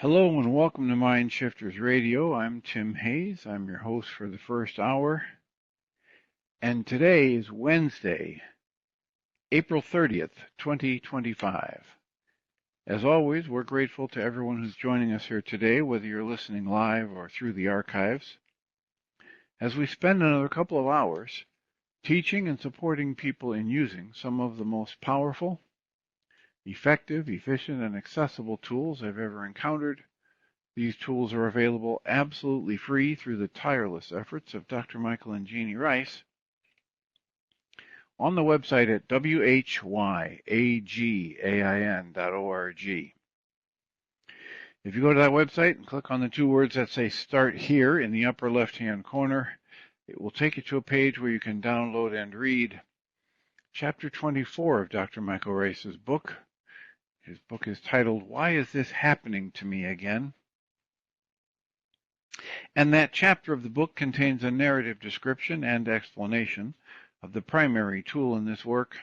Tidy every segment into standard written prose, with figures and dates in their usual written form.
Hello and welcome to Mind Shifters Radio. I'm Tim Hayes. I'm your host for the first hour. And today is Wednesday, April 30th, 2025. As always, we're grateful to everyone who's joining us here today, whether you're listening live or through the archives, as we spend another couple of hours teaching and supporting people in using some of the most powerful, effective, efficient, and accessible tools I've ever encountered. These tools are available absolutely free through the tireless efforts of Dr. Michael and Jeannie Rice on the website at whyagain.org. If you go to that website and click on the two words that say Start Here in the upper left-hand corner, it will take you to a page where you can download and read Chapter 24 of Dr. Michael Rice's book. His book is titled, Why Is This Happening to Me Again? And that chapter of the book contains a narrative description and explanation of the primary tool in this work.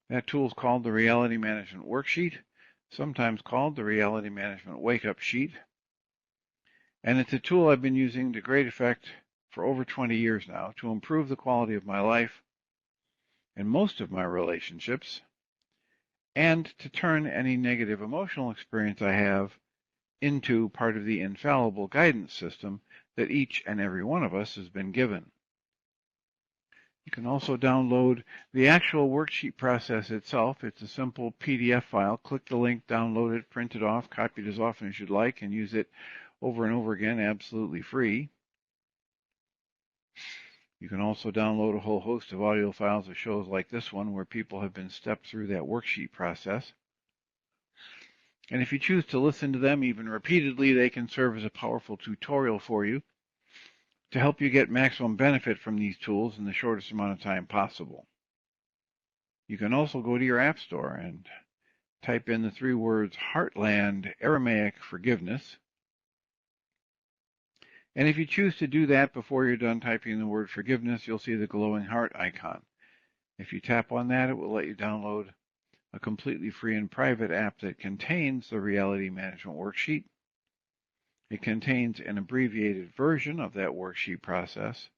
That tool is called the Reality Management Worksheet, sometimes called the Reality Management Wake-Up Sheet. And it's a tool I've been using to great effect for over 20 years now to improve the quality of my life and most of my relationships, and to turn any negative emotional experience I have into part of the infallible guidance system that each and every one of us has been given. You can also download the actual worksheet process itself. It's a simple PDF file. Click the link, download it, print it off, copy it as often as you'd like, and use it over and over again absolutely free. You can also download a whole host of audio files of shows like this one where people have been stepped through that worksheet process. And if you choose to listen to them even repeatedly, they can serve as a powerful tutorial for you to help you get maximum benefit from these tools in the shortest amount of time possible. You can also go to your App Store and type in the three words Heartland Aramaic Forgiveness. And if you choose to do that before you're done typing the word forgiveness, you'll see the glowing heart icon. If you tap on that, it will let you download a completely free and private app that contains the Reality Management Worksheet. It contains an abbreviated version of that worksheet process,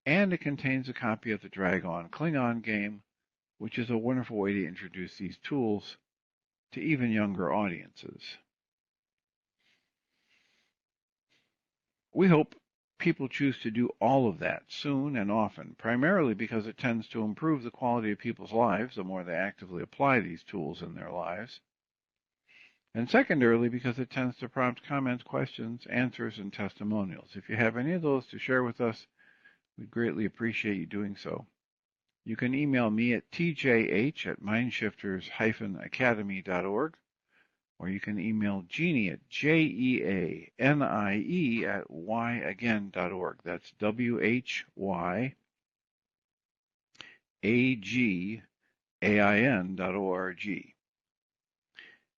and it contains a copy of the Dragon Klingon game, which is a wonderful way to introduce these tools to even younger audiences. We hope people choose to do all of that soon and often, primarily because it tends to improve the quality of people's lives the more they actively apply these tools in their lives. And secondarily, because it tends to prompt comments, questions, answers, and testimonials. If you have any of those to share with us, we'd greatly appreciate you doing so. You can email me at tjh@mindshifters-academy.org, or you can email Jeannie at jeanie@whyagain.org. That's whyagain.org.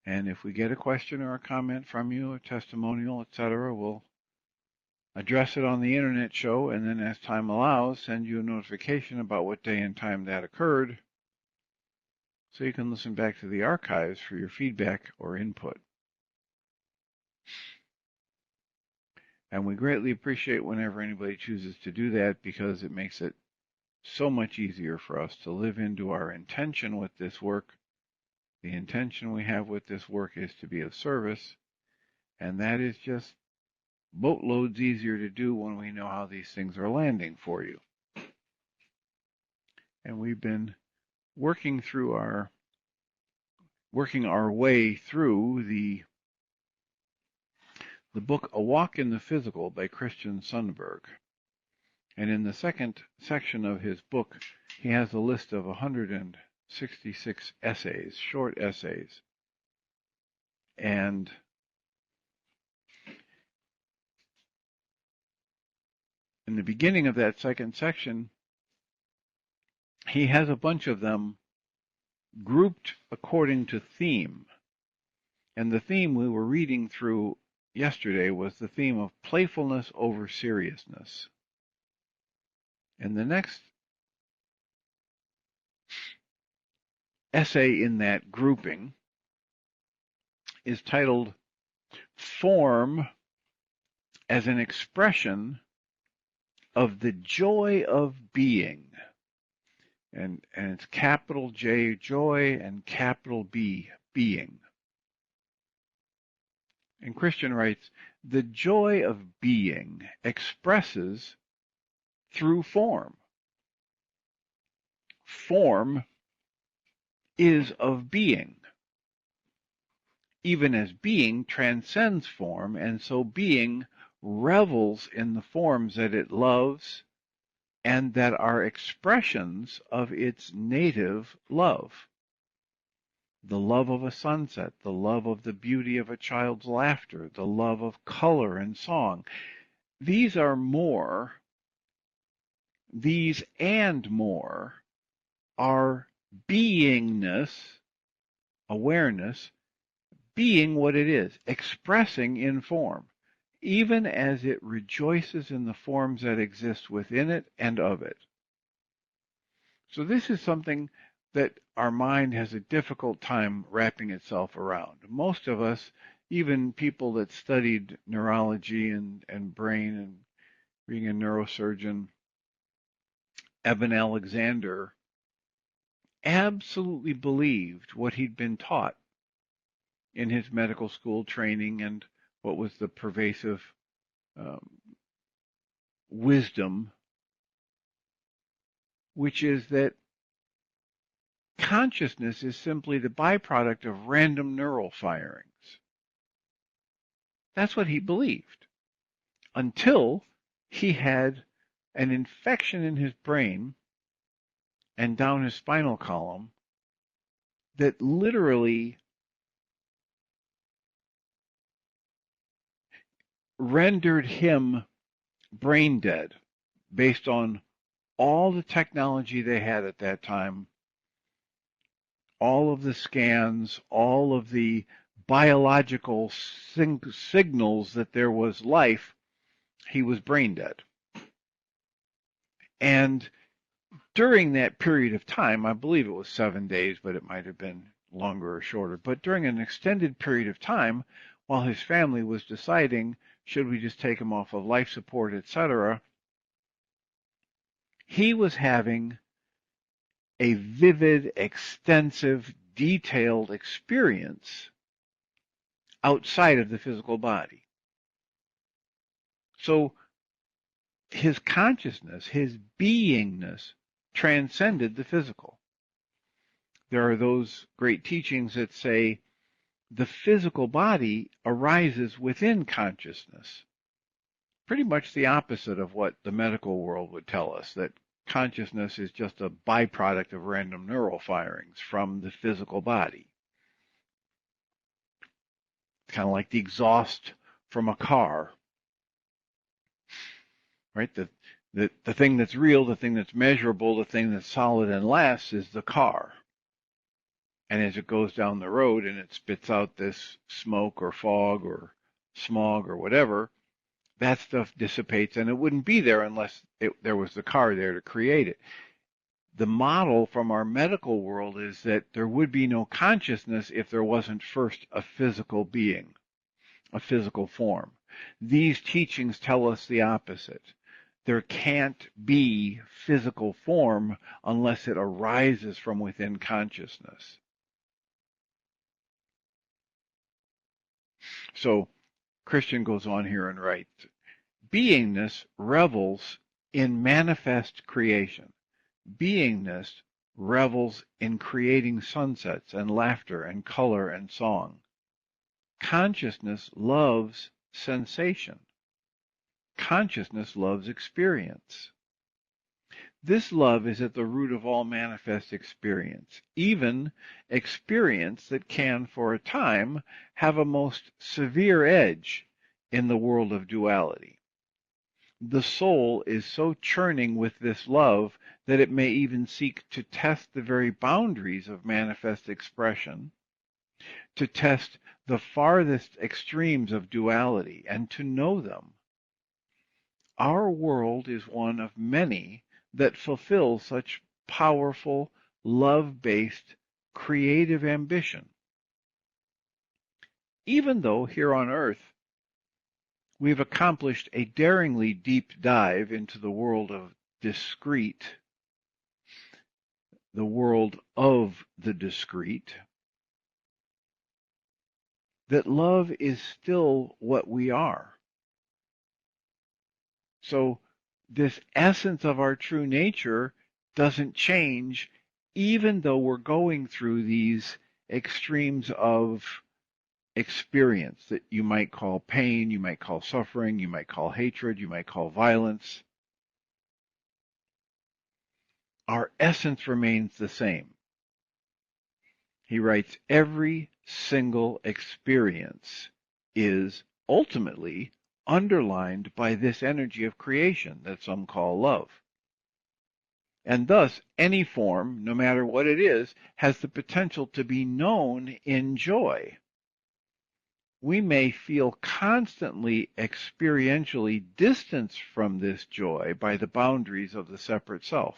And if we get a question or a comment from you, a testimonial, etc., we'll address it on the internet show, and then as time allows, send you a notification about what day and time that occurred, so you can listen back to the archives for your feedback or input. And we greatly appreciate whenever anybody chooses to do that, because it makes it so much easier for us to live into our intention with this work. The intention we have with this work is to be of service, and that is just boatloads easier to do when we know how these things are landing for you. And we've been working our way through the book A Walk in the Physical by Christian Sundberg. And in the second section of his book, he has a list of 166 essays, short essays. And in the beginning of that second section, he has a bunch of them grouped according to theme. And the theme we were reading through yesterday was the theme of playfulness over seriousness. And the next essay in that grouping is titled Form as an expression of the joy of being. And it's capital J, joy, and capital B, being. And Christian writes, the joy of being expresses through form. Form is of being, even as being transcends form, and so being revels in the forms that it loves and that are expressions of its native love. The love of a sunset, the love of the beauty of a child's laughter, the love of color and song. These and more are beingness, awareness, being what it is, expressing in form, even as it rejoices in the forms that exist within it and of it. So this is something that our mind has a difficult time wrapping itself around. Most of us, even people that studied neurology and brain and being a neurosurgeon, Evan Alexander absolutely believed what he'd been taught in his medical school training and what was the pervasive wisdom, which is that consciousness is simply the byproduct of random neural firings. That's what he believed, until he had an infection in his brain and down his spinal column that literally rendered him brain dead based on all the technology they had at that time, all of the scans, all of the biological signals that there was life. He was brain dead. And during that period of time, I believe it was 7 days, but it might have been longer or shorter, but during an extended period of time, while his family was deciding, should we just take him off of life support, etc., he was having a vivid, extensive, detailed experience outside of the physical body. So his consciousness, his beingness, transcended the physical. There are those great teachings that say the physical body arises within consciousness. Pretty much the opposite of what the medical world would tell us, that consciousness is just a byproduct of random neural firings from the physical body. It's kind of like the exhaust from a car, right? The thing that's real, the thing that's measurable, the thing that's solid and lasts is the car. And as it goes down the road and it spits out this smoke or fog or smog or whatever, that stuff dissipates, and it wouldn't be there unless there was the car there to create it. The model from our medical world is that there would be no consciousness if there wasn't first a physical being, a physical form. These teachings tell us the opposite. There can't be physical form unless it arises from within consciousness. So Christian goes on here and writes, beingness revels in manifest creation. Beingness revels in creating sunsets and laughter and color and song. Consciousness loves sensation. Consciousness loves experience. This love is at the root of all manifest experience, even experience that can, for a time, have a most severe edge in the world of duality. The soul is so churning with this love that it may even seek to test the very boundaries of manifest expression, to test the farthest extremes of duality, and to know them. Our world is one of many that fulfill such powerful, love-based, creative ambition. even though here on Earth we've accomplished a daringly deep dive into the world of discrete, the world of the discrete, that love is still what we are. So this essence of our true nature doesn't change, even though we're going through these extremes of experience that you might call pain, you might call suffering, you might call hatred, you might call violence. Our essence remains the same. He writes, every single experience is ultimately underlined by this energy of creation that some call love. And thus, any form, no matter what it is, has the potential to be known in joy. We may feel constantly experientially distanced from this joy by the boundaries of the separate self.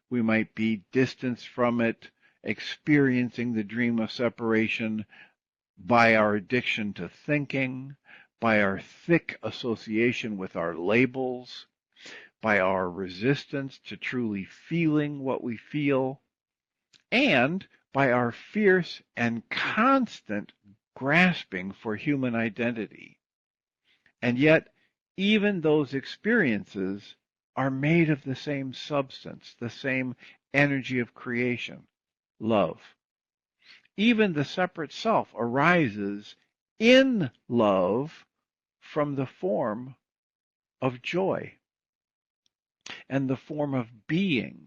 We might be distanced from it, experiencing the dream of separation by our addiction to thinking, by our thick association with our labels, by our resistance to truly feeling what we feel, and by our fierce and constant grasping for human identity. And yet, even those experiences are made of the same substance, the same energy of creation, love. Even the separate self arises in love from the form of joy and the form of being.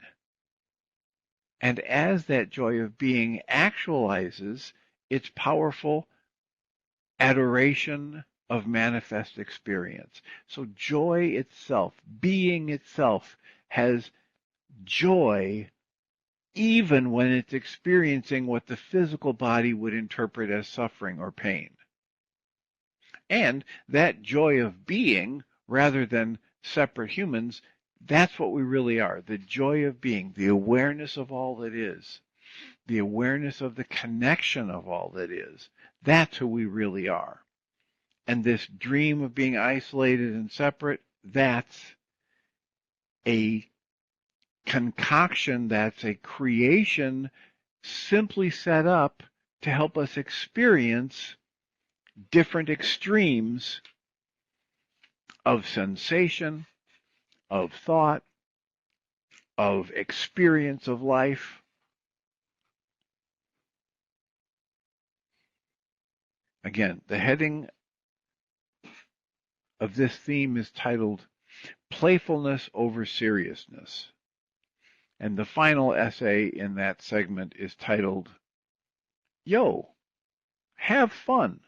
And as that joy of being actualizes its powerful adoration of manifest experience. So joy itself, being itself, has joy even when it's experiencing what the physical body would interpret as suffering or pain. And that joy of being, rather than separate humans, that's what we really are. The joy of being, the awareness of all that is, the awareness of the connection of all that is. That's who we really are. And this dream of being isolated and separate, that's a concoction, that's a creation simply set up to help us experience different extremes of sensation, of thought, of experience of life. Again, the heading of this theme is titled Playfulness over Seriousness. And the final essay in that segment is titled, Yo, have fun.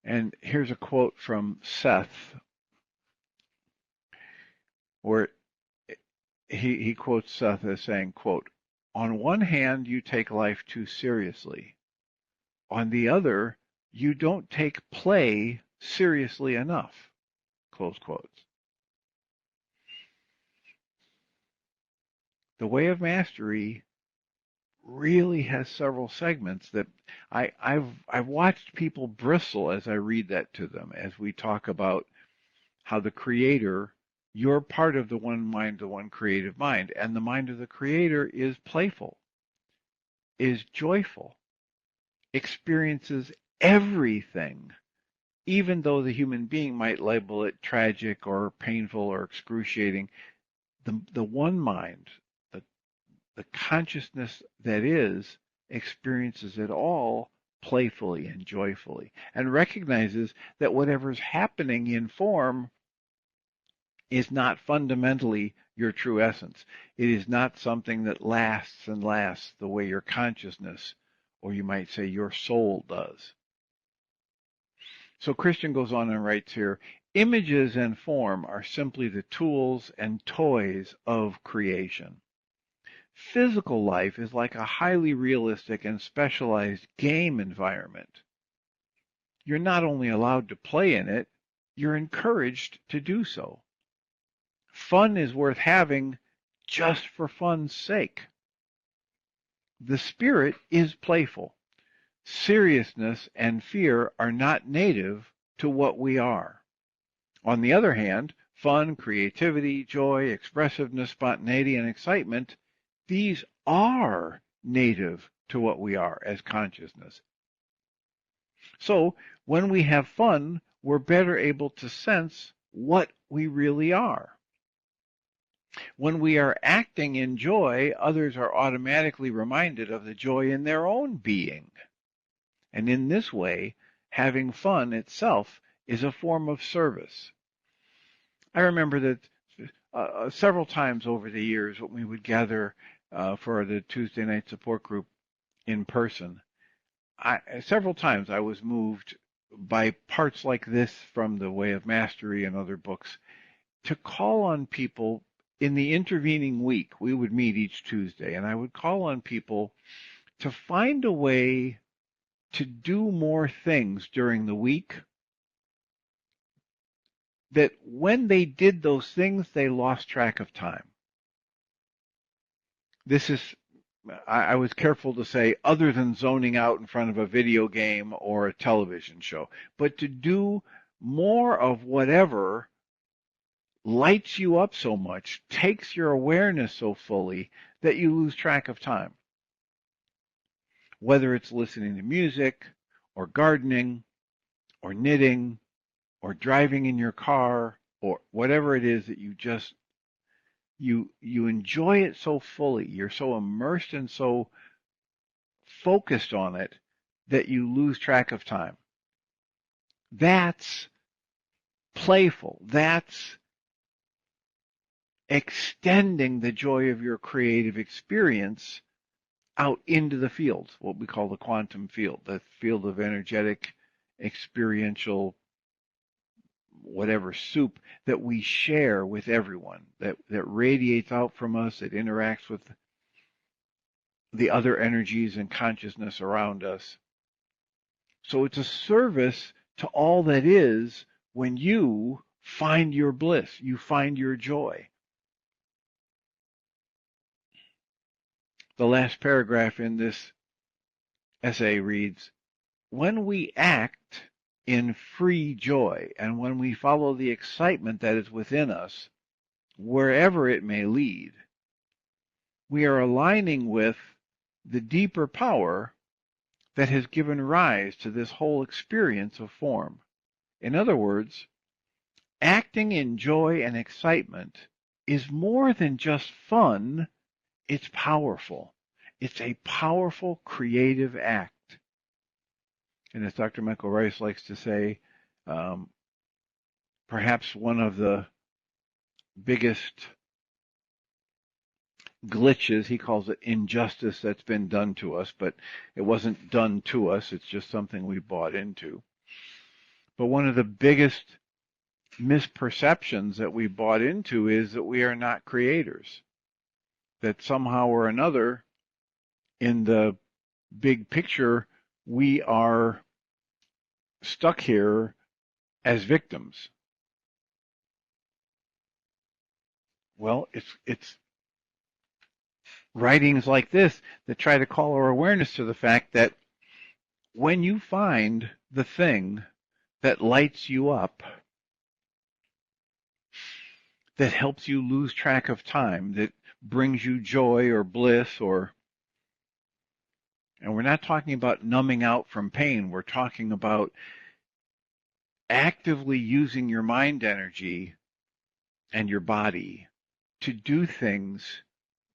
And here's a quote from Seth, where he quotes Seth as saying, quote, on one hand, you take life too seriously. On the other, you don't take play seriously enough. Close quotes. The Way of Mastery really has several segments that I've watched people bristle as I read that to them, as we talk about how the Creator, you're part of the one mind, the one creative mind, and the mind of the Creator is playful, is joyful, experiences everything, even though the human being might label it tragic or painful or excruciating. The one mind, the consciousness that is, experiences it all playfully and joyfully, and recognizes that whatever's happening in form is not fundamentally your true essence. It is not something that lasts and lasts the way your consciousness, or you might say your soul, does. So Christian goes on and writes here, images and form are simply the tools and toys of creation. Physical life is like a highly realistic and specialized game environment. You're not only allowed to play in it, you're encouraged to do so. Fun is worth having just for fun's sake. The spirit is playful. seriousness and fear are not native to what we are. On the other hand, fun, creativity, joy, expressiveness, spontaneity, and excitement, these are native to what we are as consciousness. So when we have fun, we're better able to sense what we really are. When we are acting in joy, others are automatically reminded of the joy in their own being. And in this way, having fun itself is a form of service. I remember that several times over the years when we would gather for the Tuesday night support group in person, several times I was moved by parts like this from The Way of Mastery and other books to call on people in the intervening week. We would meet each Tuesday, and I would call on people to find a way to do more things during the week that when they did those things, they lost track of time. This is, I was careful to say, other than zoning out in front of a video game or a television show, but to do more of whatever lights you up so much, takes your awareness so fully that you lose track of time. Whether it's listening to music or gardening or knitting or driving in your car or whatever it is that you enjoy it so fully, you're so immersed and so focused on it that you lose track of time. That's playful. That's extending the joy of your creative experience out into the field, what we call the quantum field, the field of energetic, experiential, whatever soup that we share with everyone, that radiates out from us, that interacts with the other energies and consciousness around us. So it's a service to all that is when you find your bliss, you find your joy. The last paragraph in this essay reads, when we act in free joy and when we follow the excitement that is within us, wherever it may lead, we are aligning with the deeper power that has given rise to this whole experience of form. In other words, acting in joy and excitement is more than just fun, it's powerful. It's a powerful creative act. And as Dr. Michael Rice likes to say, perhaps one of the biggest glitches, he calls it injustice, that's been done to us, but it wasn't done to us, it's just something we bought into. But one of the biggest misperceptions that we bought into is that we are not creators, that somehow or another in the big picture we are stuck here as victims. Well, it's writings like this that try to call our awareness to the fact that when you find the thing that lights you up, that helps you lose track of time, that brings you joy or bliss, and we're not talking about numbing out from pain, we're talking about actively using your mind energy and your body to do things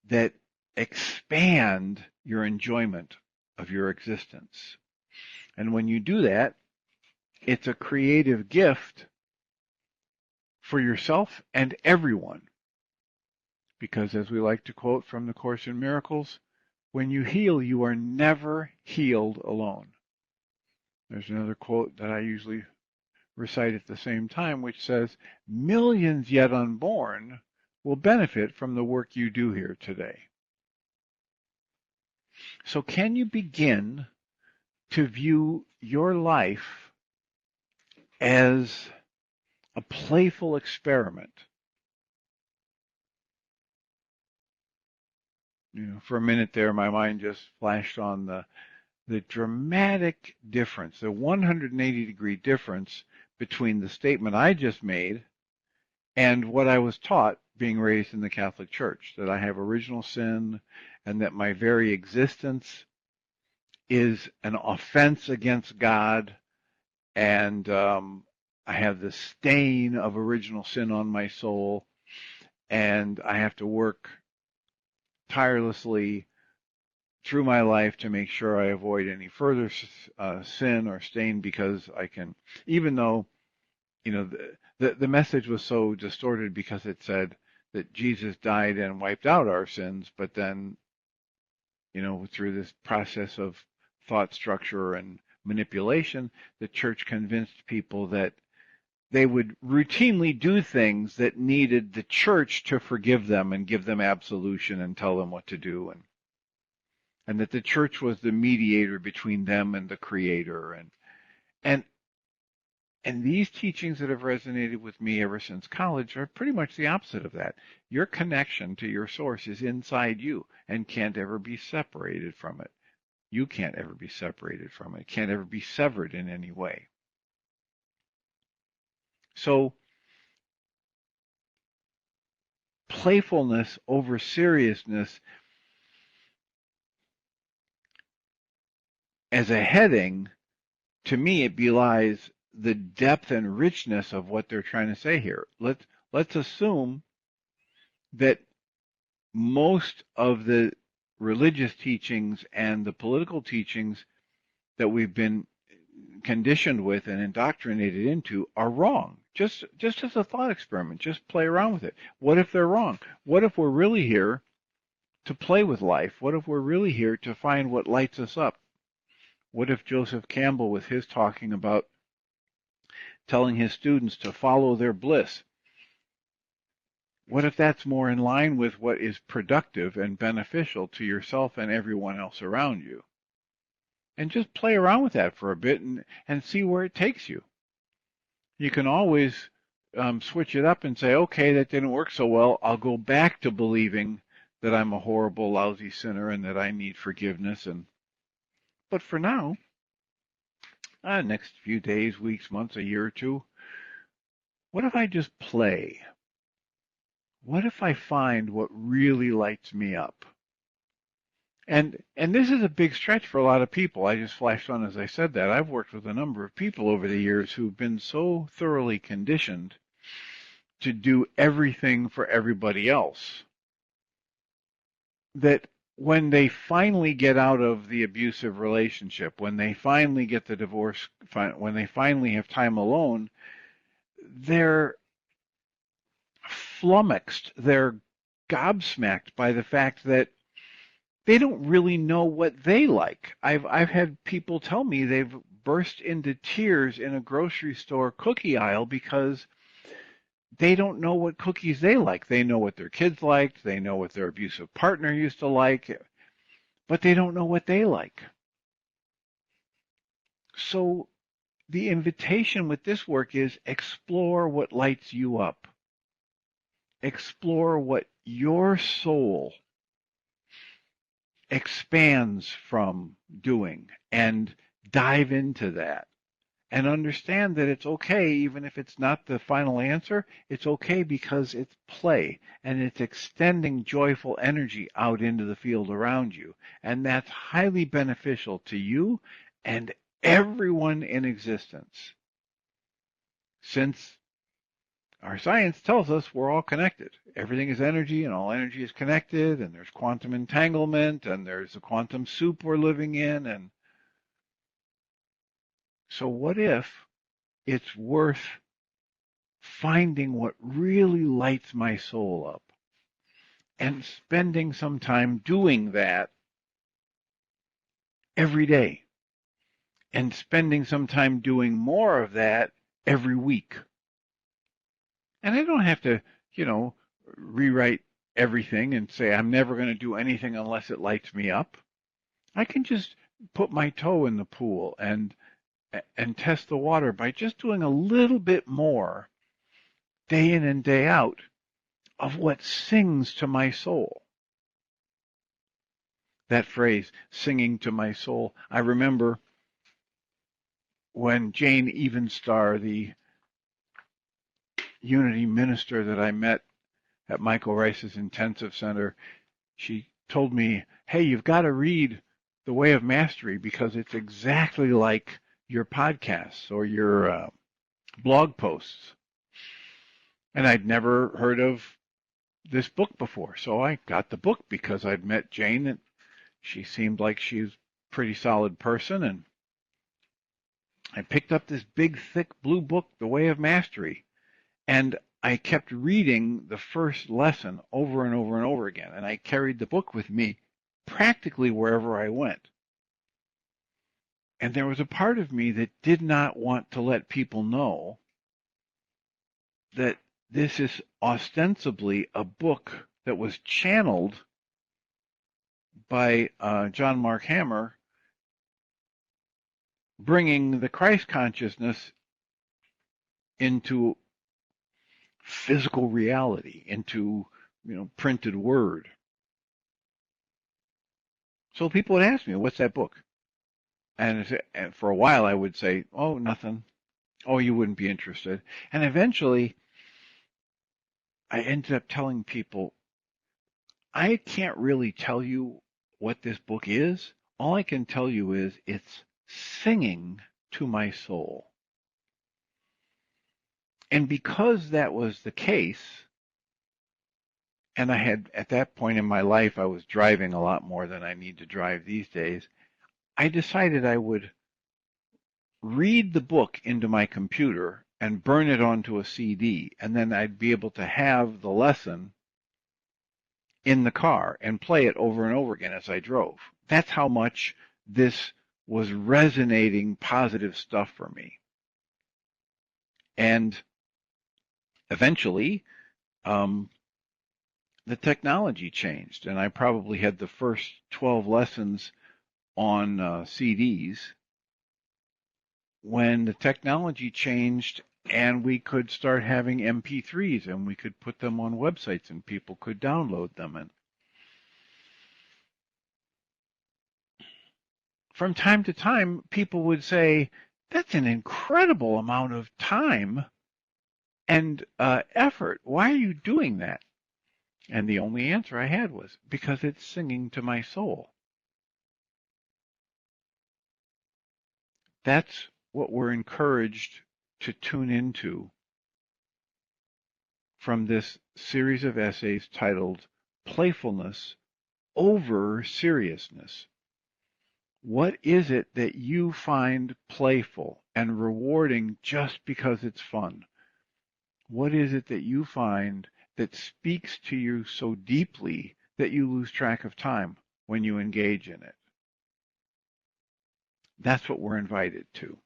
that expand your enjoyment of your existence. And when you do that, it's a creative gift for yourself and everyone. Because as we like to quote from the Course in Miracles, when you heal, you are never healed alone. There's another quote that I usually recite at the same time, which says, millions yet unborn will benefit from the work you do here today. So can you begin to view your life as a playful experiment? You know, for a minute there, my mind just flashed on the the dramatic difference, the 180-degree difference between the statement I just made and what I was taught being raised in the Catholic Church, that I have original sin and that my very existence is an offense against God, and I have the stain of original sin on my soul, and I have to work tirelessly through my life to make sure I avoid any further sin or stain, because I can, even though, the message was so distorted because it said that Jesus died and wiped out our sins, but then, through this process of thought structure and manipulation, the church convinced people that they would routinely do things that needed the church to forgive them and give them absolution and tell them what to do, and that the church was the mediator between them and the Creator. And these teachings that have resonated with me ever since college are pretty much the opposite of that. Your connection to your source is inside you and can't ever be separated from it. You can't ever be separated from it. It can't ever be severed in any way. So, playfulness over seriousness as a heading, to me, it belies the depth and richness of what they're trying to say here. Let's assume that most of the religious teachings and the political teachings that we've been conditioned with and indoctrinated into are wrong. Just as a thought experiment, just play around with it. What if they're wrong? What if we're really here to play with life? What if we're really here to find what lights us up? What if Joseph Campbell, with his talking about telling his students to follow their bliss, what if that's more in line with what is productive and beneficial to yourself and everyone else around you? And just play around with that for a bit and see where it takes you. You can always switch it up and say, okay, that didn't work so well. I'll go back to believing that I'm a horrible, lousy sinner and that I need forgiveness. But for now, next few days, weeks, months, a year or two, what if I just play? What if I find what really lights me up? And this is a big stretch for a lot of people. I just flashed on as I said that. I've worked with a number of people over the years who've been so thoroughly conditioned to do everything for everybody else that when they finally get out of the abusive relationship, when they finally get the divorce, when they finally have time alone, they're flummoxed, they're gobsmacked by the fact that they don't really know what they like. I've had people tell me they've burst into tears in a grocery store cookie aisle because they don't know what cookies they like. They know what their kids liked, they know what their abusive partner used to like, but they don't know what they like. So the invitation with this work is explore what lights you up. Explore what your soul expands from doing and dive into that and understand that it's okay even if it's not the final answer. It's okay because it's play and it's extending joyful energy out into the field around you, and that's highly beneficial to you and everyone in existence, since our science tells us we're all connected. Everything is energy, and all energy is connected, and there's quantum entanglement, and there's a quantum soup we're living in. And so what if it's worth finding what really lights my soul up and spending some time doing that every day, and spending some time doing more of that every week? And I don't have to, rewrite everything and say I'm never going to do anything unless it lights me up. I can just put my toe in the pool and test the water by just doing a little bit more day in and day out of what sings to my soul. That phrase, singing to my soul. I remember when Jane Evenstar, the Unity minister that I met at Michael Rice's intensive center, she told me, hey, you've got to read The Way of Mastery because it's exactly like your podcasts or your blog posts. And I'd never heard of this book before. So I got the book because I'd met Jane and she seemed like she was a pretty solid person. And I picked up this big, thick blue book, The Way of Mastery. And I kept reading the first lesson over and over and over again. And I carried the book with me practically wherever I went. And there was a part of me that did not want to let people know that this is ostensibly a book that was channeled by John Mark Hammer, bringing the Christ consciousness into physical reality, into printed word. So people would ask me, "What's that book?" And for a while I would say, "Oh, nothing. Oh, you wouldn't be interested." And eventually I ended up telling people, I can't really tell you what this book is. All I can tell you is it's singing to my soul. And because that was the case, and I had, at that point in my life, I was driving a lot more than I need to drive these days, I decided I would read the book into my computer and burn it onto a CD, and then I'd be able to have the lesson in the car and play it over and over again as I drove. That's how much this was resonating positive stuff for me. And eventually, the technology changed, and I probably had the first 12 lessons on CDs when the technology changed and we could start having MP3s and we could put them on websites and people could download them. And from time to time, people would say, that's an incredible amount of time and effort. Why are you doing that? And the only answer I had was, because it's singing to my soul. That's what we're encouraged to tune into from this series of essays titled Playfulness over Seriousness. What is it that you find playful and rewarding just because it's fun? What is it that you find that speaks to you so deeply that you lose track of time when you engage in it? That's what we're invited to.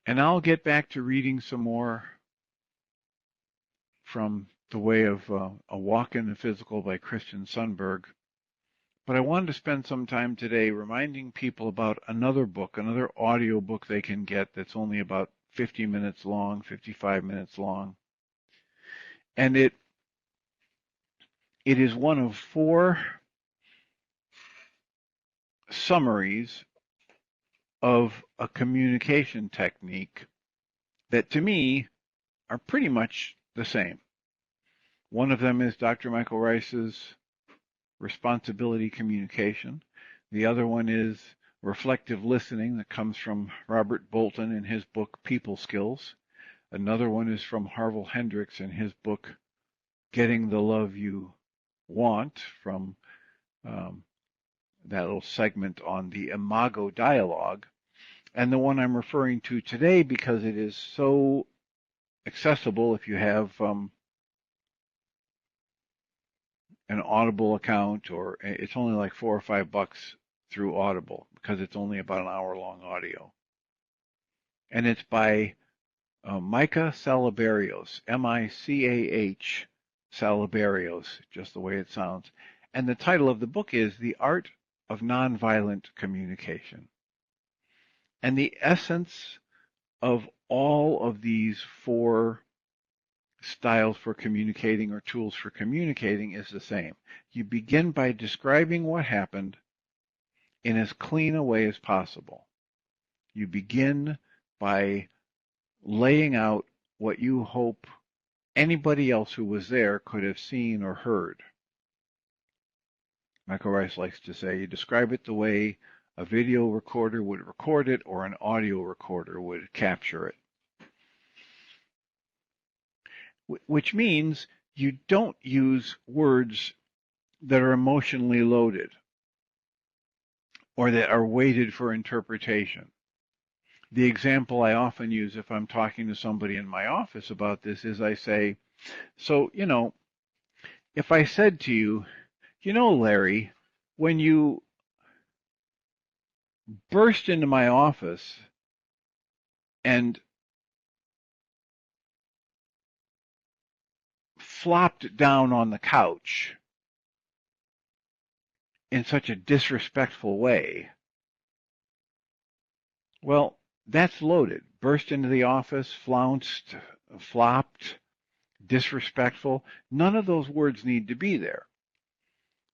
And I'll get back to reading some more from The Way of a Walk in the Physical by Christian Sundberg. But I wanted to spend some time today reminding people about another book, another audio book they can get that's only about 50 minutes long, 55 minutes long. And it is one of 4 summaries of a communication technique that to me are pretty much the same. One of them is Dr. Michael Rice's responsibility communication. The other one is reflective listening that comes from Robert Bolton in his book People Skills. Another one is from Harville Hendricks in his book Getting the Love You Want, from that little segment on the Imago dialogue. And the one I'm referring to today, because it is so accessible if you have an Audible account, or it's only like $4 or $5 through Audible because it's only about an hour-long audio. And it's by Micah Salaberios, M-I-C-A-H Salaberios, just the way it sounds. And the title of the book is The Art of Nonviolent Communication. And the essence of all of these 4 styles for communicating or tools for communicating is the same. You begin by describing what happened in as clean a way as possible. You begin by laying out what you hope anybody else who was there could have seen or heard. Michael Rice likes to say, you describe it the way a video recorder would record it or an audio recorder would capture it. Which means you don't use words that are emotionally loaded or that are weighted for interpretation. The example I often use if I'm talking to somebody in my office about this is I say, so, if I said to you, Larry, when you burst into my office and flopped down on the couch in such a disrespectful way, well, that's loaded. Burst into the office, flounced, flopped, disrespectful. None of those words need to be there.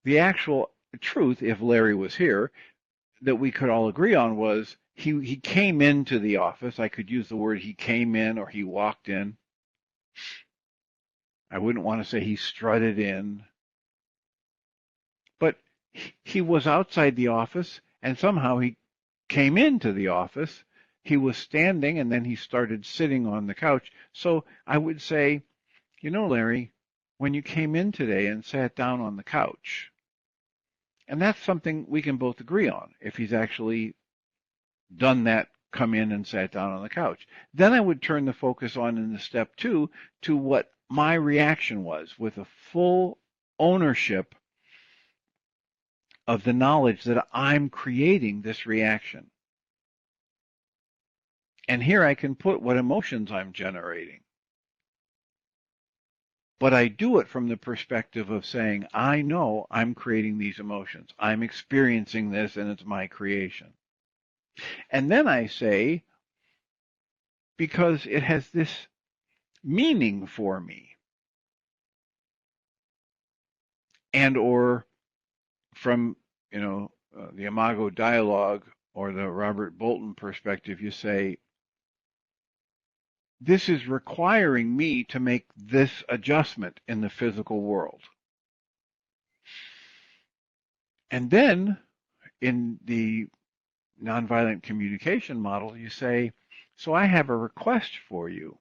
The actual truth, if Larry was here, that we could all agree on was he came into the office. I could use the word he came in or he walked in. I wouldn't want to say he strutted in. But he was outside the office, and somehow he came into the office. He was standing, and then he started sitting on the couch. So I would say, Larry, when you came in today and sat down on the couch, and that's something we can both agree on, if he's actually done that, come in and sat down on the couch. Then I would turn the focus on in the step 2 to what my reaction was with a full ownership of the knowledge that I'm creating this reaction. And here I can put what emotions I'm generating. But I do it from the perspective of saying, I know I'm creating these emotions. I'm experiencing this and it's my creation. And then I say, because it has this meaning for me. And or from, the Imago dialogue or the Robert Bolton perspective, you say, this is requiring me to make this adjustment in the physical world. And then in the nonviolent communication model, you say, so I have a request for you.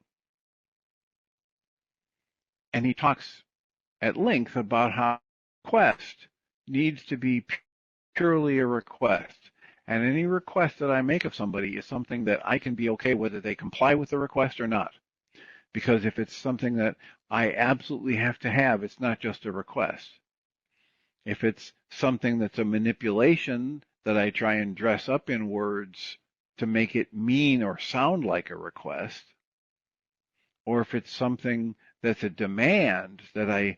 And he talks at length about how request needs to be purely a request. And any request that I make of somebody is something that I can be okay whether they comply with the request or not. Because if it's something that I absolutely have to have, it's not just a request. If it's something that's a manipulation that I try and dress up in words to make it mean or sound like a request, or if it's something that's a demand that I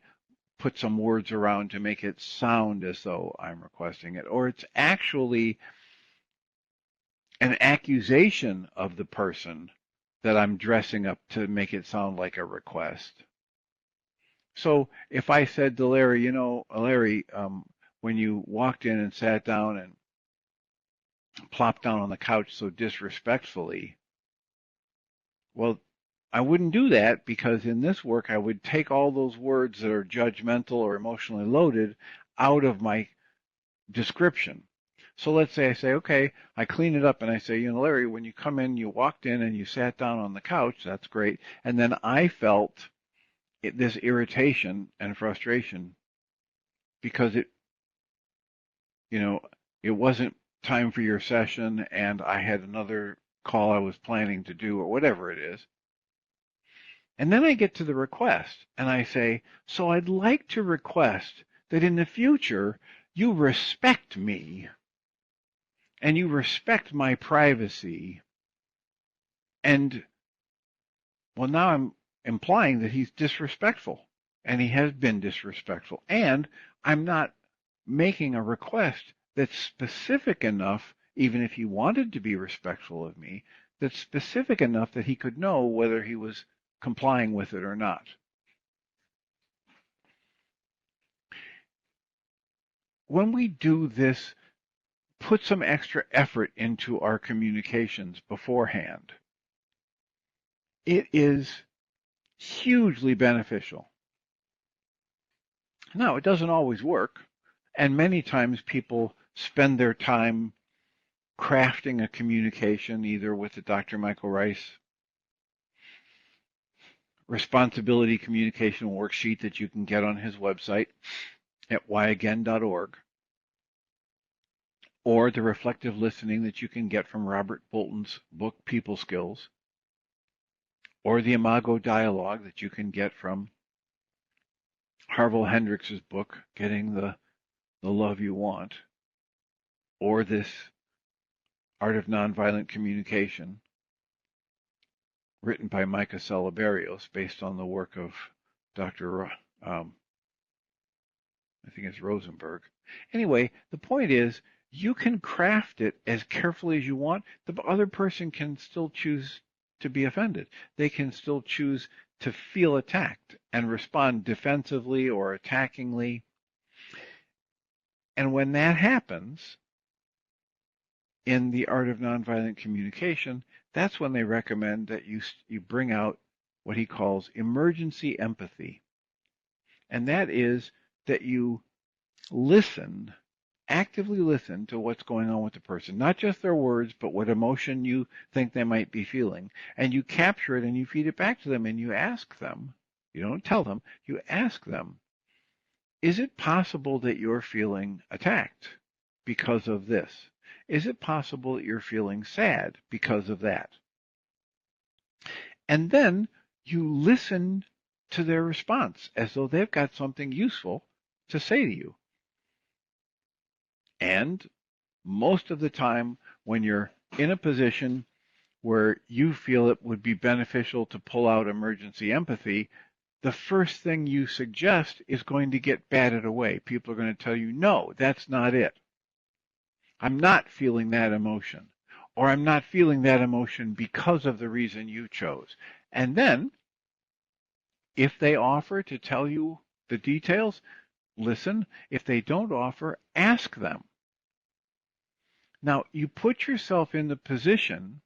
put some words around to make it sound as though I'm requesting it, or it's actually an accusation of the person that I'm dressing up to make it sound like a request. So if I said to Larry, Larry, when you walked in and sat down and plopped down on the couch so disrespectfully, well, I wouldn't do that because in this work I would take all those words that are judgmental or emotionally loaded out of my description. So let's say I say, okay, I clean it up and I say, Larry, when you come in, you walked in and you sat down on the couch, that's great. And then I felt this irritation and frustration because it wasn't time for your session and I had another call I was planning to do or whatever it is. And then I get to the request and I say, so I'd like to request that in the future you respect me and you respect my privacy. And well, now I'm implying that he's disrespectful and he has been disrespectful. And I'm not making a request that's specific enough, even if he wanted to be respectful of me, that's specific enough that he could know whether he was complying with it or not. When we do this, put some extra effort into our communications beforehand, it is hugely beneficial. Now, it doesn't always work, and many times people spend their time crafting a communication, either with the Dr. Michael Rice responsibility communication worksheet that you can get on his website at whyagain.org, or the reflective listening that you can get from Robert Bolton's book, People Skills, or the Imago dialogue that you can get from Harville Hendrix's book, Getting the Love You Want, or this Art of Nonviolent Communication, written by Micah Salaberios, based on the work of Dr. I think it's Rosenberg. Anyway, the point is, you can craft it as carefully as you want. The other person can still choose to be offended. They can still choose to feel attacked and respond defensively or attackingly. And when that happens, in the Art of Nonviolent Communication, that's when they recommend that you bring out what he calls emergency empathy. And that is that you listen, actively listen to what's going on with the person, not just their words, but what emotion you think they might be feeling. And you capture it and you feed it back to them and you ask them, you don't tell them, you ask them, is it possible that you're feeling attacked because of this? Is it possible that you're feeling sad because of that? And then you listen to their response as though they've got something useful to say to you. And most of the time, when you're in a position where you feel it would be beneficial to pull out emergency empathy, the first thing you suggest is going to get batted away. People are going to tell you, no, that's not it. I'm not feeling that emotion, or I'm not feeling that emotion because of the reason you chose. And then, if they offer to tell you the details, listen. If they don't offer, ask them. Now, you put yourself in the position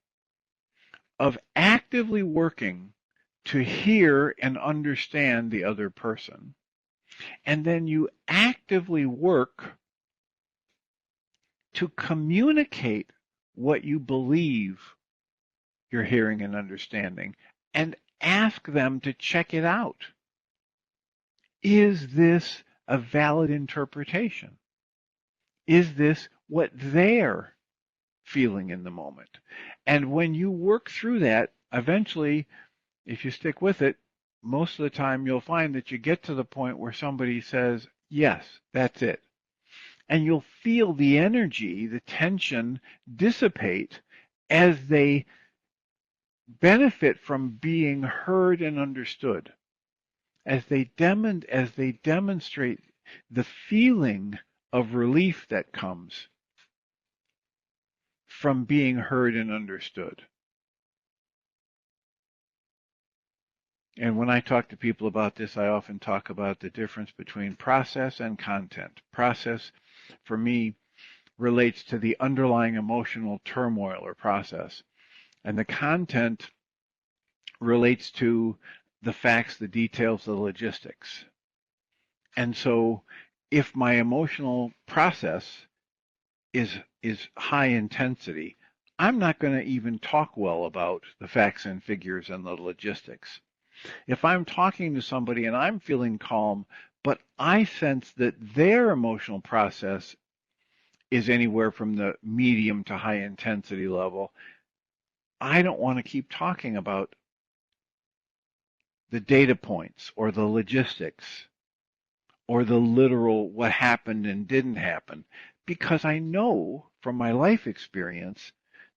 of actively working to hear and understand the other person, and then you actively work to communicate what you believe you're hearing and understanding, and ask them to check it out. Is this a valid interpretation? Is this what they're feeling in the moment? And when you work through that, eventually, if you stick with it, most of the time you'll find that you get to the point where somebody says, yes, that's it. And you'll feel the energy, the tension dissipate as they benefit from being heard and understood, as they demonstrate the feeling of relief that comes from being heard and understood. And when I talk to people about this, I often talk about the difference between process and content. Process, for me, relates to the underlying emotional turmoil or process. And the content relates to the facts, the details, the logistics. And so if my emotional process is high intensity, I'm not going to even talk well about the facts and figures and the logistics. If I'm talking to somebody and I'm feeling calm, but I sense that their emotional process is anywhere from the medium to high intensity level, I don't want to keep talking about the data points or the logistics or the literal what happened and didn't happen, because I know from my life experience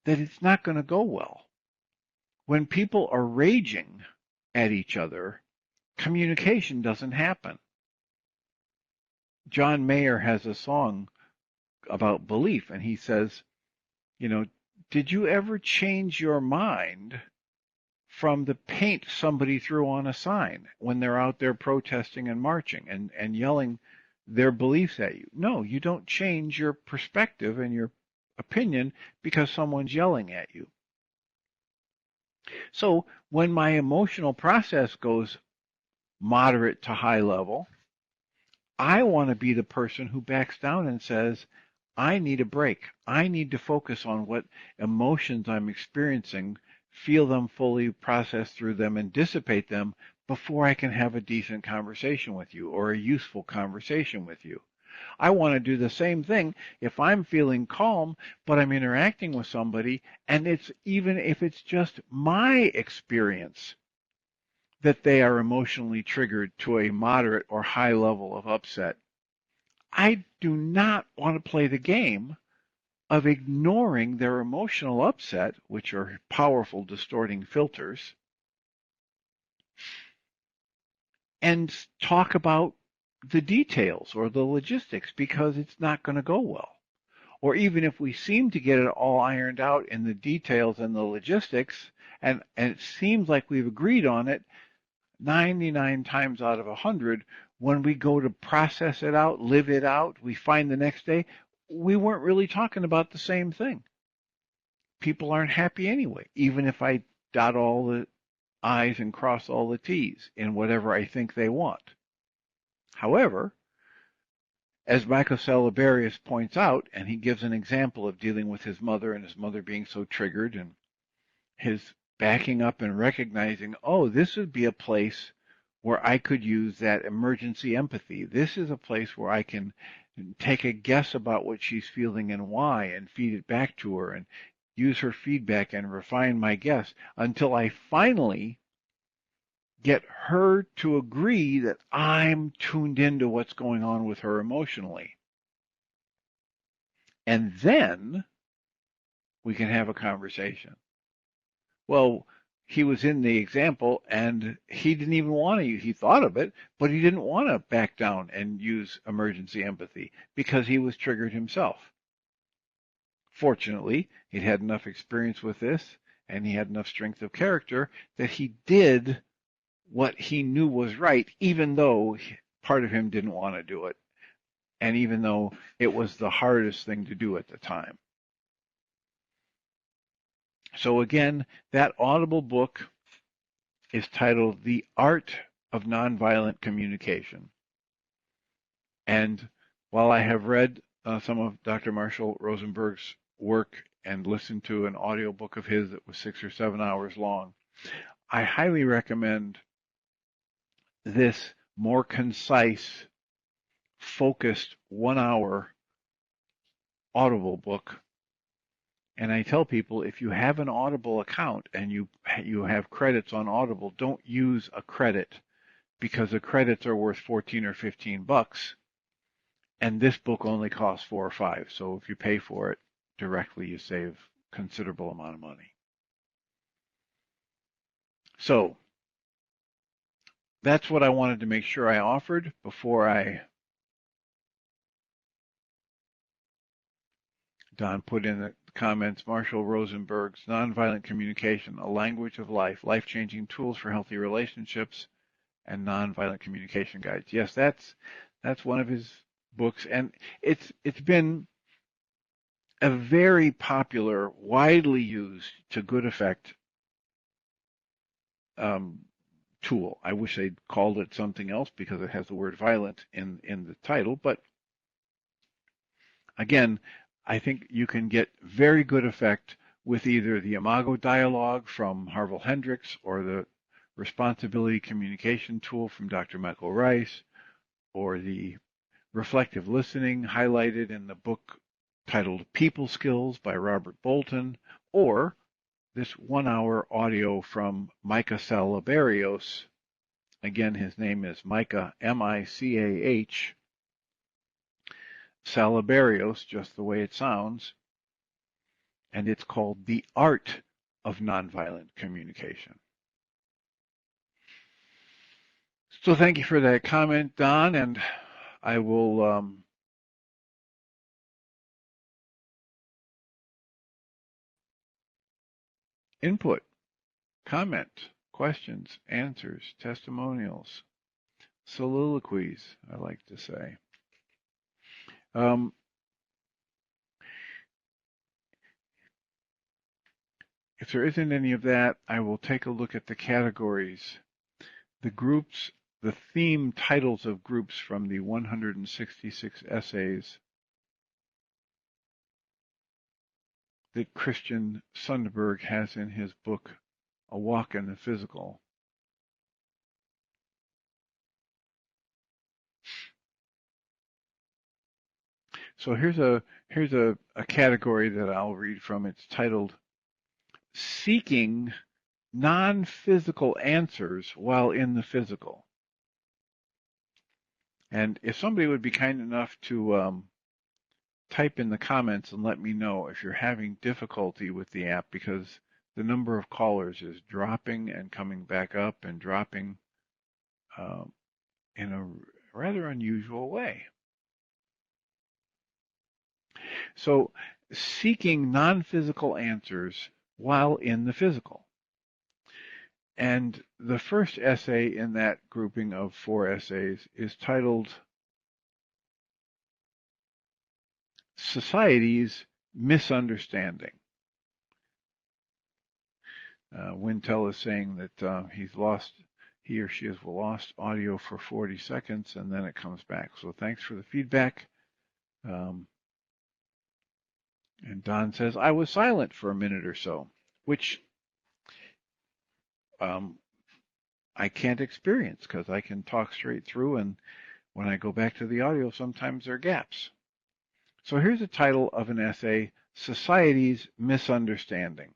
that it's not going to go well. When people are raging at each other, communication doesn't happen. John Mayer has a song about belief, and he says, did you ever change your mind from the paint somebody threw on a sign when they're out there protesting and marching and yelling their beliefs at you. No, you don't change your perspective and your opinion because someone's yelling at you. So when my emotional process goes moderate to high level, I want to be the person who backs down and says, I need a break. I need to focus on what emotions I'm experiencing, feel them fully, process through them, and dissipate them before I can have a decent conversation with you or a useful conversation with you. I want to do the same thing if I'm feeling calm, but I'm interacting with somebody, and it's even if it's just my experience that they are emotionally triggered to a moderate or high level of upset. I do not want to play the game of ignoring their emotional upset, which are powerful distorting filters, and talk about the details or the logistics because it's not going to go well. Or even if we seem to get it all ironed out in the details and the logistics, and it seems like we've agreed on it, 99 times out of 100, when we go to process it out, live it out, we find the next day, we weren't really talking about the same thing. People aren't happy anyway, even if I dot all the I's and cross all the T's in whatever I think they want. However, as Michael Salaberius points out, and he gives an example of dealing with his mother and his mother being so triggered and his backing up and recognizing, oh, this would be a place where I could use that emergency empathy. This is a place where I can take a guess about what she's feeling and why and feed it back to her and use her feedback and refine my guess until I finally get her to agree that I'm tuned into what's going on with her emotionally. And then we can have a conversation. Well, he was in the example and he didn't even want to use, he thought of it, but he didn't want to back down and use emergency empathy because he was triggered himself. Fortunately, he'd had enough experience with this and he had enough strength of character that he did what he knew was right, even though part of him didn't want to do it, and even though it was the hardest thing to do at the time. So again, that Audible book is titled The Art of Nonviolent Communication. And while I have read some of Dr. Marshall Rosenberg's work and listened to an audiobook of his that was 6 or 7 hours long, I highly recommend this more concise, focused 1 hour Audible book. And I tell people, if you have an Audible account and you have credits on Audible, don't use a credit because the credits are worth 14 or 15 bucks. And this book only costs 4 or 5. So if you pay for it directly, you save a considerable amount of money. So that's what I wanted to make sure I offered before Don put in the comments, Marshall Rosenberg's Nonviolent Communication, A Language of Life, Life-Changing Tools for Healthy Relationships, and Nonviolent Communication Guides. Yes, that's one of his books, and it's been a very popular, widely used, to good effect tool. I wish they'd called it something else because it has the word violent in the title, but again, I think you can get very good effect with either the Imago Dialogue from Harville Hendricks or the Responsibility Communication Tool from Dr. Michael Rice or the Reflective Listening highlighted in the book titled People Skills by Robert Bolton, or this 1 hour audio from Micah Salaberios. Again, his name is Micah, M-I-C-A-H, Salaberios, just the way it sounds, and it's called The Art of Nonviolent Communication. So thank you for that comment, Don, and I will input comment, questions, answers, testimonials, soliloquies, I like to say. If there isn't any of that, I will take a look at the categories, the groups, the theme titles of groups from the 166 essays that Christian Sundberg has in his book, A Walk in the Physical. So here's a category that I'll read from. It's titled Seeking Non-Physical Answers While in the Physical. And if somebody would be kind enough to type in the comments and let me know if you're having difficulty with the app, because the number of callers is dropping and coming back up and dropping in a rather unusual way. So, seeking non-physical answers while in the physical. And the first essay in that grouping of 4 essays is titled Society's Misunderstanding. Wintel is saying that he or she has lost audio for 40 seconds and then it comes back. So thanks for the feedback. And Don says, I was silent for a minute or so, which I can't experience because I can talk straight through, and when I go back to the audio, sometimes there are gaps. So here's the title of an essay, Society's Misunderstanding.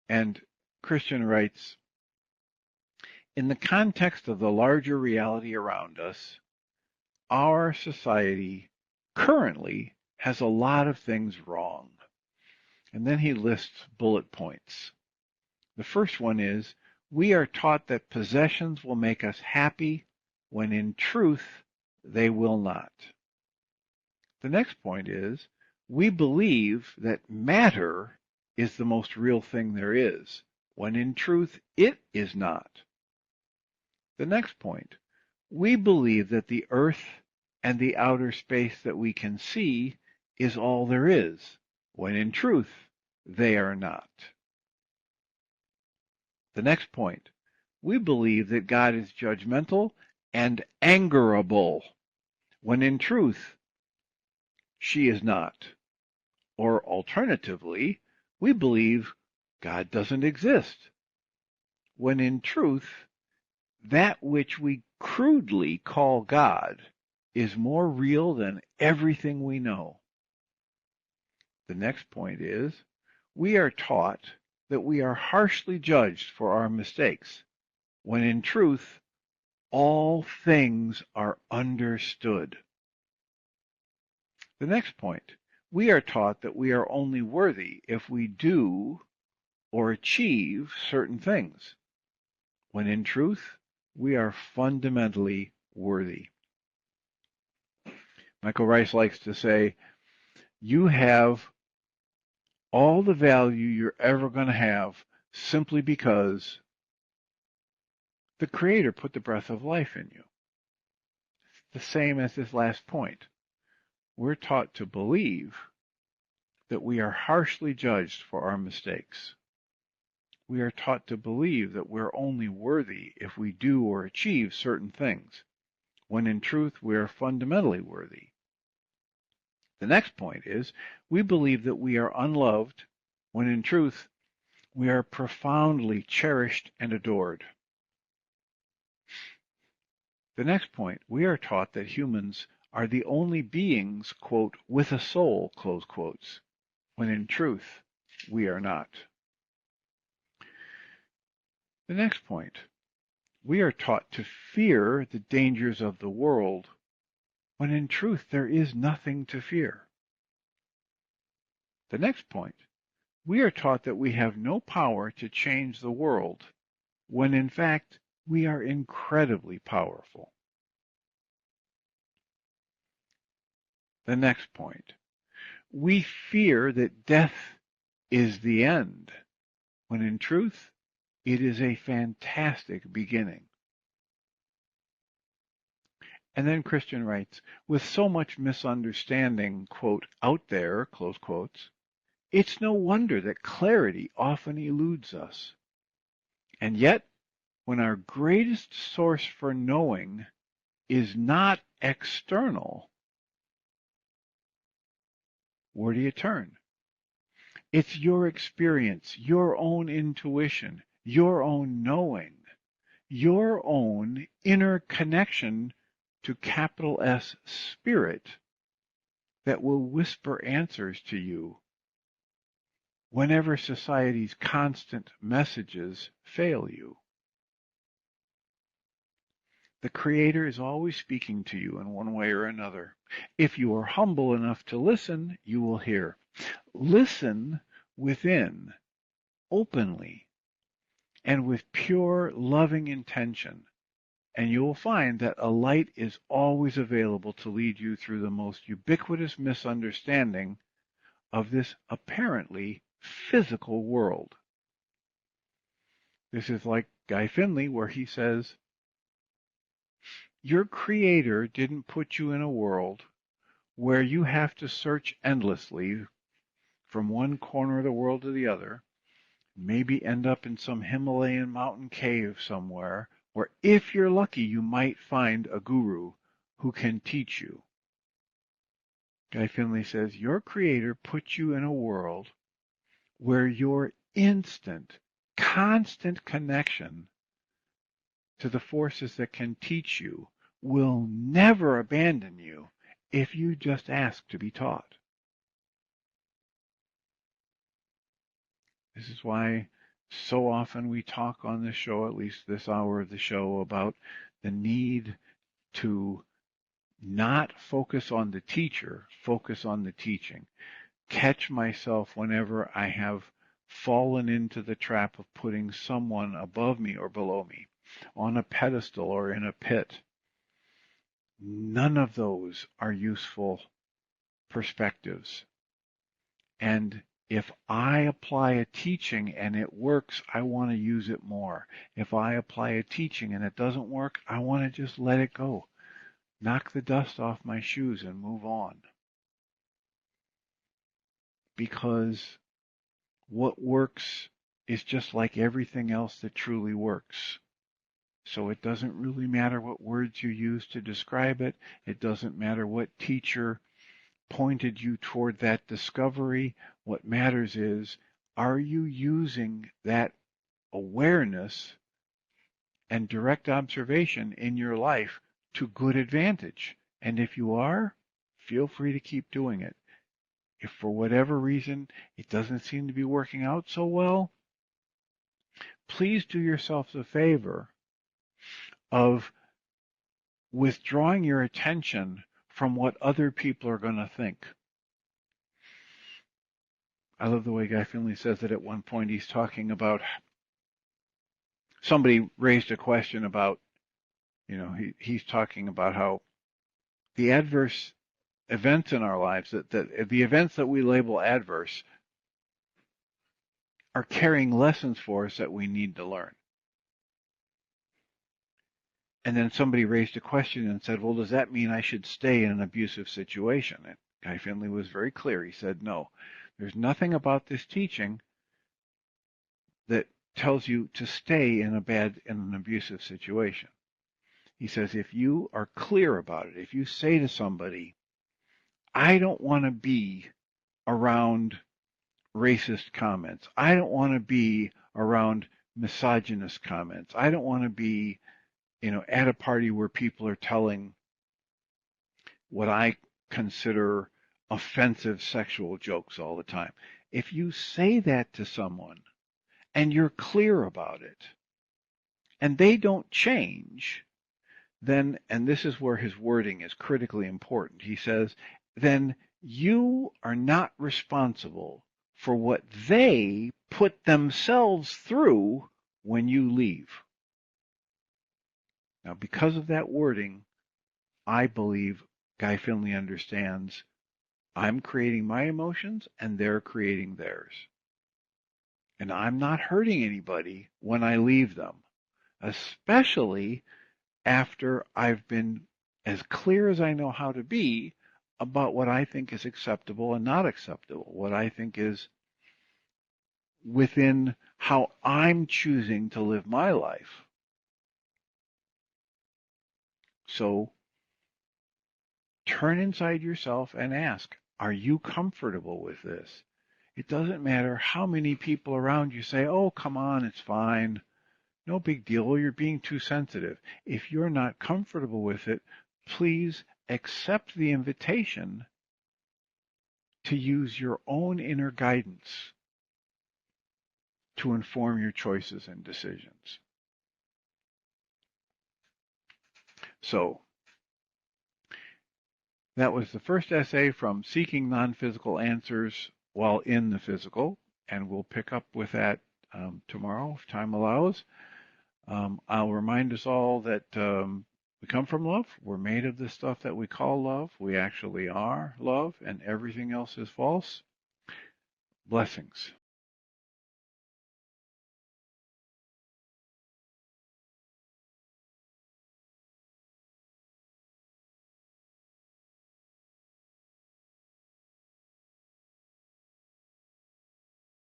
And Christian writes, in the context of the larger reality around us, our society currently has a lot of things wrong. And then he lists bullet points. The first one is, we are taught that possessions will make us happy when in truth they will not. The next point is, we believe that matter is the most real thing there is, when in truth it is not. The next point, we believe that the earth and the outer space that we can see is all there is, when in truth they are not. The next point, we believe that God is judgmental and angerable, when in truth she is not. Or alternatively, we believe God doesn't exist, when in truth that which we crudely call God is more real than everything we know. The next point is, we are taught that we are harshly judged for our mistakes, when in truth, all things are understood. The next point, we are taught that we are only worthy if we do or achieve certain things, when in truth, we are fundamentally worthy. Michael Rice likes to say, you have all the value you're ever going to have simply because the Creator put the breath of life in you. It's the same as this last point. We're taught to believe that we are harshly judged for our mistakes. We are taught to believe that we're only worthy if we do or achieve certain things, when in truth we are fundamentally worthy. The next point is, we believe that we are unloved, when in truth we are profoundly cherished and adored. The next point, we are taught that humans are the only beings, quote, with a soul, close quotes, when in truth we are not. The next point, we are taught to fear the dangers of the world, when in truth there is nothing to fear. The next point, we are taught that we have no power to change the world, when in fact we are incredibly powerful. The next point, we fear that death is the end, when in truth It is a fantastic beginning. And then Christian writes, with so much misunderstanding, quote, out there, close quotes, it's no wonder that clarity often eludes us. And yet, when our greatest source for knowing is not external, where do you turn? It's your experience, your own intuition, your own knowing, your own inner connection to capital S spirit that will whisper answers to you whenever society's constant messages fail you. The Creator is always speaking to you in one way or another. If you are humble enough to listen, you will hear. Listen within, openly, and with pure, loving intention, and you will find that a light is always available to lead you through the most ubiquitous misunderstanding of this apparently physical world. This is like Guy Finley, where he says, your Creator didn't put you in a world where you have to search endlessly from one corner of the world to the other, maybe end up in some Himalayan mountain cave somewhere, where if you're lucky you might find a guru who can teach you. Guy Finley says, your Creator put you in a world where your instant, constant connection to the forces that can teach you will never abandon you if you just ask to be taught. This is why so often we talk on this show, at least this hour of the show, about the need to not focus on the teacher, focus on the teaching. Catch myself whenever I have fallen into the trap of putting someone above me or below me, on a pedestal or in a pit. None of those are useful perspectives. And if I apply a teaching and it works, I want to use it more. If I apply a teaching and it doesn't work, I want to just let it go. Knock the dust off my shoes and move on. Because what works is just like everything else that truly works. So it doesn't really matter what words you use to describe it. It doesn't matter what teacher pointed you toward that discovery. What matters is, are you using that awareness and direct observation in your life to good advantage? And if you are, feel free to keep doing it. If for whatever reason it doesn't seem to be working out so well, please do yourself the favor of withdrawing your attention from what other people are going to think. I love the way Guy Finley says that at one point he's talking about, somebody raised a question about, he's talking about how the adverse events in our lives, that the events that we label adverse are carrying lessons for us that we need to learn. And then somebody raised a question and said, well, does that mean I should stay in an abusive situation? And Guy Finley was very clear. He said, no, there's nothing about this teaching that tells you to stay in an abusive situation. He says, if you are clear about it, if you say to somebody, I don't want to be around racist comments. I don't want to be around misogynist comments. I don't want to be, at a party where people are telling what I consider offensive sexual jokes all the time. If you say that to someone and you're clear about it and they don't change, then, and this is where his wording is critically important, he says, then you are not responsible for what they put themselves through when you leave. Now, because of that wording, I believe Guy Finley understands I'm creating my emotions and they're creating theirs. And I'm not hurting anybody when I leave them, especially after I've been as clear as I know how to be about what I think is acceptable and not acceptable, what I think is within how I'm choosing to live my life. So turn inside yourself and ask, are you comfortable with this? It doesn't matter how many people around you say, oh, come on, it's fine. No big deal. Well, you're being too sensitive. If you're not comfortable with it, please accept the invitation to use your own inner guidance to inform your choices and decisions. So that was the first essay from Seeking Non-Physical Answers While in the Physical, and we'll pick up with that tomorrow if time allows. I'll remind us all that we come from love. We're made of the stuff that we call love. We actually are love, and everything else is false. Blessings.